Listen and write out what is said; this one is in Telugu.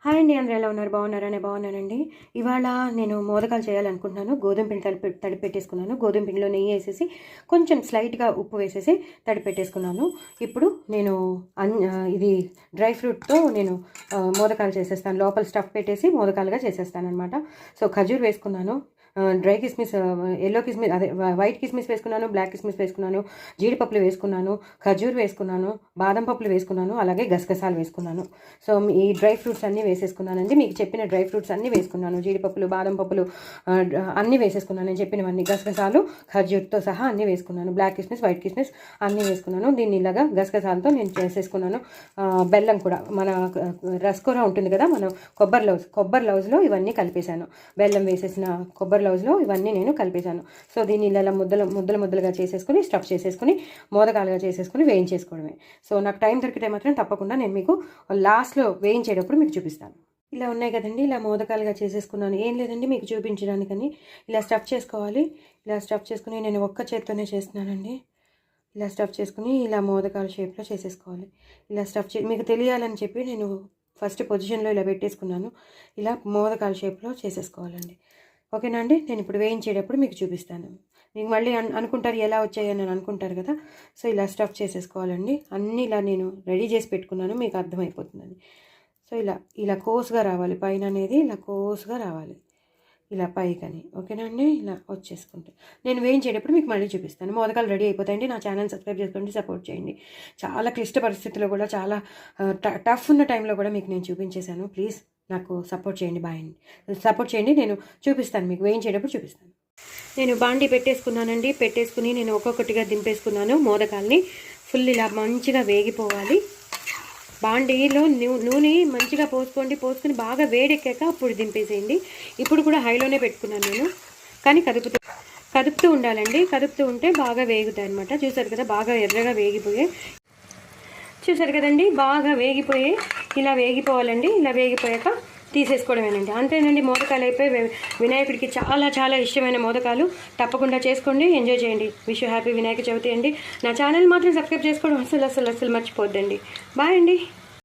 హాయ్ అండి, అందరూ ఎలా ఉన్నారు? బాగున్నారా? నేను బాగున్నానండి. ఇవాళ నేను మోదకాలు చేయాలనుకుంటున్నాను. గోధుమ పిండి తడిపెట్టేసుకున్నాను. గోధుమ పిండిలో నెయ్యి వేసేసి కొంచెం స్లైట్గా ఉప్పు వేసేసి తడిపెట్టేసుకున్నాను. ఇప్పుడు నేను ఇది డ్రై ఫ్రూట్తో నేను మోదకాలు చేసేస్తాను. లోపల స్టఫ్ పెట్టేసి మోదకాలుగా చేసేస్తాను అనమాట. సో ఖజూర్ వేసుకున్నాను, డ్రై కిస్మిస్, ఎల్లో కిస్మిస్, అదే వైట్ కిస్మిస్ వేసుకున్నాను, బ్లాక్ కిస్మిస్ వేసుకున్నాను, జీడిపప్పులు వేసుకున్నాను, ఖజూర్ వేసుకున్నాను, బాదం పప్పులు వేసుకున్నాను, అలాగే గసగసాలు వేసుకున్నాను. సో ఈ డ్రై ఫ్రూట్స్ అన్నీ వేసేసుకున్నానండి. మీకు చెప్పిన డ్రై ఫ్రూట్స్ అన్నీ వేసుకున్నాను. జీడిపప్పులు, బాదం పప్పులు అన్నీ వేసేసుకున్నాను. నేను చెప్పినవన్నీ గసగసాలు ఖజూర్తో సహా అన్నీ వేసుకున్నాను. బ్లాక్ కిస్మిస్, వైట్ కిస్మిస్ అన్నీ వేసుకున్నాను. దీన్ని ఇలాగా గసగసాలతో నేను చేసేసుకున్నాను. బెల్లం కూడా, మన రస్కోరా ఉంటుంది కదా, మనం కొబ్బరి లౌజ్లో ఇవన్నీ కలిపేశాను. బెల్లం వేసేసిన కొబ్బరి లౌజ్లో ఇవన్నీ నేను కలిపేశాను. సో దీన్ని ఇలా ముద్దలుగా చేసేసుకుని స్టఫ్ చేసేసుకుని మోదకాలుగా చేసేసుకుని వేయించేసుకోవడమే. సో నాకు టైం దొరికితే మాత్రం తప్పకుండా నేను మీకు లాస్ట్లో వేయించేటప్పుడు మీకు చూపిస్తాను. ఇలా ఉన్నాయి కదండి, ఇలా మోదకాలుగా చేసేసుకున్నాను. ఏం లేదండి, మీకు చూపించడానికని ఇలా స్టఫ్ చేసుకోవాలి. ఇలా స్టఫ్ చేసుకుని నేను ఒక్క చేత్తోనే చేస్తున్నానండి. ఇలా స్టఫ్ చేసుకుని ఇలా మోదకాల షేప్లో చేసేసుకోవాలి. ఇలా స్టఫ్ మీకు తెలియాలని చెప్పి నేను ఫస్ట్ పొజిషన్లో ఇలా పెట్టేసుకున్నాను. ఇలా మోదకాల షేప్లో చేసేసుకోవాలండి. ఓకేనా అండి? నేను ఇప్పుడు వేయించేటప్పుడు మీకు చూపిస్తాను. మీకు మళ్ళీ అనుకుంటారు ఎలా వచ్చాయని అని అనుకుంటారు కదా. సో ఇలా స్టఫ్ చేసేసుకోవాలండి. అన్నీ ఇలా నేను రెడీ చేసి పెట్టుకున్నాను, మీకు అర్థమైపోతుందని. సో ఇలా కోసుగా రావాలి, పైన అనేది ఇలా కోసుగా రావాలి, ఇలా పైకని. ఓకేనా అండి? ఇలా వచ్చేసుకుంటే నేను వేయించేటప్పుడు మీకు మళ్ళీ చూపిస్తాను. మోదకాలు రెడీ అయిపోతాయండి. నా ఛానల్ సబ్స్క్రైబ్ చేసుకోండి, సపోర్ట్ చేయండి. చాలా క్లిష్ట పరిస్థితుల్లో కూడా, చాలా టఫ్ ఉన్న టైంలో కూడా మీకు నేను చూపించేశాను. ప్లీజ్ నాకు సపోర్ట్ చేయండి. బాయ్ అండి, సపోర్ట్ చేయండి. నేను చూపిస్తాను, మీకు వేయించేటప్పుడు చూపిస్తాను. నేను బాండి పెట్టేసుకున్నానండి. పెట్టేసుకుని నేను ఒక్కొక్కటిగా దింపేసుకున్నాను. మోదకాల్ని ఫుల్ ఇలా మంచిగా వేగిపోవాలి. బాండీలో నూనె మంచిగా పోసుకుని బాగా వేడెక్కాక అప్పుడు దింపేసేయండి. ఇప్పుడు కూడా హైలోనే పెట్టుకున్నాను నేను, కానీ కదుపుతూ ఉండాలండి. కదుపుతూ ఉంటే బాగా వేగుతాయి అనమాట. చూసారు కదా, బాగా ఎర్రగా వేగిపోయాయి. చూసారు కదండి, బాగా వేగిపోయి ఇలా వేగిపోవాలండి. ఇలా వేగిపోయాక తీసేసుకోవడమేనండి. అంతేనండి, మోదకాలు అయిపోయి. వినాయకుడికి చాలా చాలా ఇష్టమైన మోదకాలు. తప్పకుండా చేసుకోండి, ఎంజాయ్ చేయండి. Wish you happy Vinayaka Chavithi అండి. నా ఛానల్ మాత్రం సబ్స్క్రైబ్ చేసుకోవడం అసలు మర్చిపోద్దండి. బాయ్ అండి.